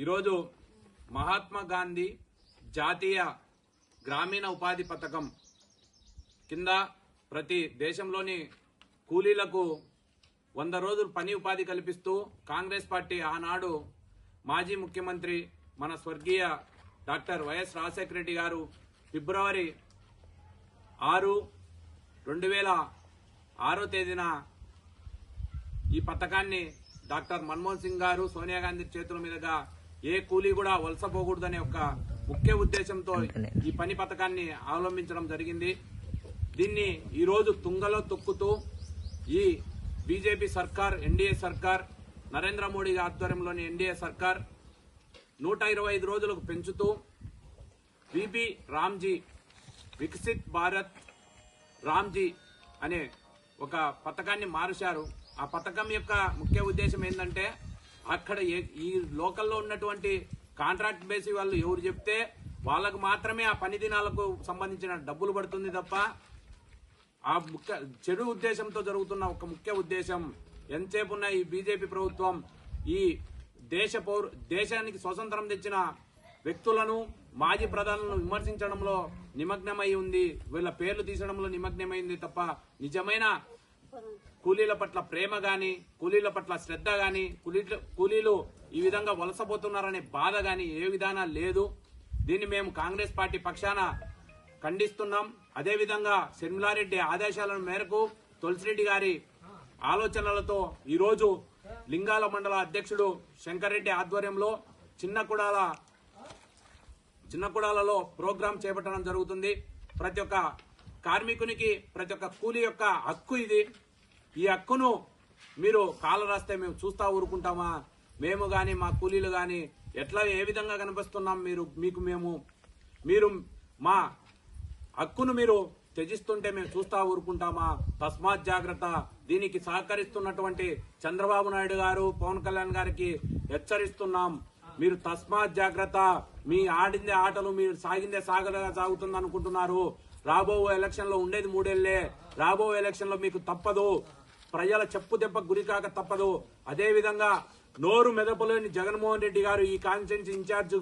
ఈరోజు మహాత్మా గాంధీ జాతీయ గ్రామీణ ఉపాధి పథకం కింద ప్రతి దేశంలోని కూలీలకు 100 రోజులు పని ఉపాధి కల్పిస్తూ కాంగ్రెస్ పార్టీ ఆనాడు మాజీ ముఖ్యమంత్రి మన స్వర్గీయ డాక్టర్ వైఎస్ రాజశేఖర రెడ్డి గారు ఫిబ్రవరి 6, 2006 తేదీన ఈ పథకాన్ని డాక్టర్ మన్మోహన్ సింగ్ గారు సోనియా గాంధీ చేతుల మీదుగా ఏ కూలీ కూడా వలసపోకూడదనే ఒక ముఖ్య ఉద్దేశంతో ఈ పని పథకాన్ని అవలంబించడం జరిగింది. దీన్ని ఈరోజు తుంగలో తొక్కుతూ ఈ బీజేపీ సర్కార్, ఎన్డీఏ సర్కార్, నరేంద్ర మోడీ ఆధ్వర్యంలోని ఎన్డీఏ సర్కార్ 125 రోజులకు పెంచుతూ బీబీ రామ్జీ వికసిత్ భారత్ రామ్జీ అనే ఒక పథకాన్ని మార్చారు. ఆ పథకం యొక్క ముఖ్య ఉద్దేశం ఏంటంటే అక్కడ ఈ లోకల్లో ఉన్నటువంటి కాంట్రాక్ట్ బేసి వాళ్ళు ఎవరు చెప్తే వాళ్ళకు మాత్రమే ఆ పని దినాలకు సంబంధించిన డబ్బులు పడుతుంది తప్ప ఆ చెడు ఉద్దేశంతో జరుగుతున్న ఒక ముఖ్య ఉద్దేశం ఎంతసేపు ఉన్న ఈ బీజేపీ ప్రభుత్వం ఈ దేశానికి స్వతంత్రం తెచ్చిన వ్యక్తులను, మాజీ ప్రధానులను విమర్శించడంలో నిమగ్నమై ఉంది. వీళ్ళ పేర్లు తీసడంలో నిమగ్నమైంది తప్ప నిజమైన కూలీల పట్ల ప్రేమ గాని, కూలీల పట్ల శ్రద్ధ గాని, కూలీలు ఈ విధంగా వలసపోతున్నారనే బాధ గాని ఏ విధానం లేదు. దీన్ని మేము కాంగ్రెస్ పార్టీ పక్షాన ఖండిస్తున్నాం. అదేవిధంగా శర్మిలారెడ్డి ఆదేశాల మేరకు తులసిరెడ్డి గారి ఆలోచనలతో ఈరోజు లింగాల మండల అధ్యక్షుడు శంకర్రెడ్డి ఆధ్వర్యంలో చిన్నకుడాలలో ప్రోగ్రాం చేపట్టడం జరుగుతుంది. ప్రతి ఒక్క కార్మికునికి, ప్రతి ఒక్క కూలీ యొక్క హక్కు ఇది. ఈ హక్కును మీరు కాల రాస్తే మేము చూస్తా ఊరుకుంటామా? మేము గాని మా కూలీలు గాని ఎట్లా ఏ విధంగా కనిపిస్తున్నాం మీరు మా హక్కును మీరు త్యజిస్తుంటే మేము చూస్తా ఊరుకుంటామా? తస్మాత్ జాగ్రత్త. దీనికి సహకరిస్తున్నటువంటి చంద్రబాబు నాయుడు గారు, పవన్ కళ్యాణ్ గారికి హెచ్చరిస్తున్నాం. మీరు తస్మాత్ జాగ్రత్త. మీ ఆడిందే ఆటలు, మీరు సాగిందే సాగలుగా సాగుతుంది అనుకుంటున్నారు. రాబో ఎలక్షన్ లో ఉండేది 3 ఏళ్లే. రాబో ఎలక్షన్ లో మీకు తప్పదు, ప్రజల చెప్పు దెబ్బ గురికాక తప్పదు. అదే విధంగా నోరు మెదపలేని జగన్మోహన్ రెడ్డి గారు, ఈ కాన్స్టిట్యున్సీ ఇన్ఛార్జ్,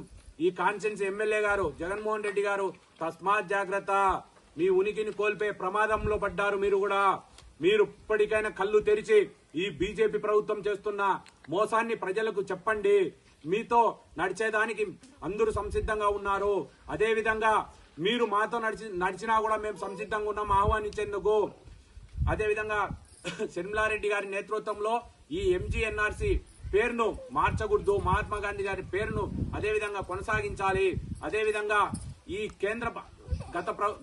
ఈ కాన్స్టిట్యున్సీ ఎమ్మెల్యే గారు జగన్మోహన్ రెడ్డి గారు తస్మాత్ జాగ్రత్త. మీ ఉనికిని కోల్పోయే ప్రమాదంలో పడ్డారు. మీరు ఇప్పటికైనా కళ్ళు తెరిచి ఈ బీజేపీ ప్రభుత్వం చేస్తున్న మోసాన్ని ప్రజలకు చెప్పండి. మీతో నడిచేదానికి అందరూ సంసిద్ధంగా ఉన్నారు. అదే విధంగా మీరు మాతో నడిచినా కూడా మేము సంసిద్ధంగా ఉన్నాం ఆహ్వానించేందుకు. అదే విధంగా శర్మిలారెడ్డి గారి నేతృత్వంలో ఈ ఎంజీఎన్ఆర్సీ పేరును మార్చకూడదు. మహాత్మా గాంధీ గారి పేరును అదే విధంగా కొనసాగించాలి. అదే విధంగా ఈ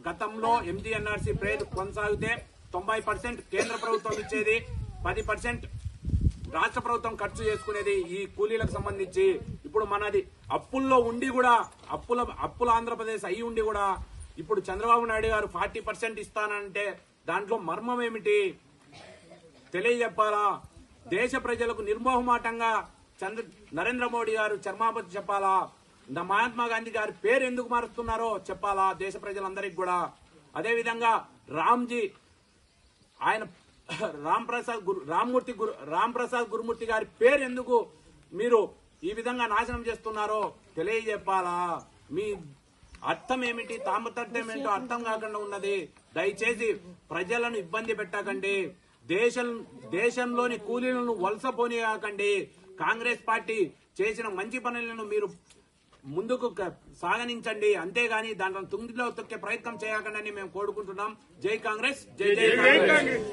గతంలో ఎంజీఎన్ఆర్సీ పేరు కొనసాగితే 90% కేంద్ర ప్రభుత్వం ఇచ్చేది, 10% రాష్ట్ర ప్రభుత్వం ఖర్చు చేసుకునేది ఈ కూలీలకు సంబంధించి. ఇప్పుడు మనది అప్పుల్లో ఉండి కూడా, అప్పుల ఆంధ్రప్రదేశ్ అయి ఉండి కూడా ఇప్పుడు చంద్రబాబు నాయుడు గారు 40% ఇస్తానంటే దాంట్లో మర్మం ఏమిటి తెలియజెప్పాలా? దేశ ప్రజలకు నిర్మోహమాటంగా నరేంద్ర మోడీ గారు చర్మాపతి చెప్పాలా? మహాత్మా గాంధీ గారి పేరు ఎందుకు మారుస్తున్నారో చెప్పాలా దేశ ప్రజలందరికీ కూడా. అదే విధంగా రామ్జీ, ఆయన రాంప్రసాద్ గురుమూర్తి గారి పేరు ఎందుకు మీరు ఈ విధంగా నాశనం చేస్తున్నారో తెలియజెప్పాలా? మీ అర్థం ఏమిటి, తామతత్వం ఏంటో అర్థం కాకుండా ఉన్నది. దయచేసి ప్రజలను ఇబ్బంది పెట్టకండి. దేశంలోని కూలీలను వలసపోనీయకండి. కాంగ్రెస్ పార్టీ చేసిన మంచి పనులను మీరు ముందుకు సాగనించండి. అంతేగాని దాంట్లో తుంగిలో తొక్కే ప్రయత్నం చేయకండి మేము కోరుకుంటున్నాం. జై కాంగ్రెస్, జై జై కాంగ్రెస్.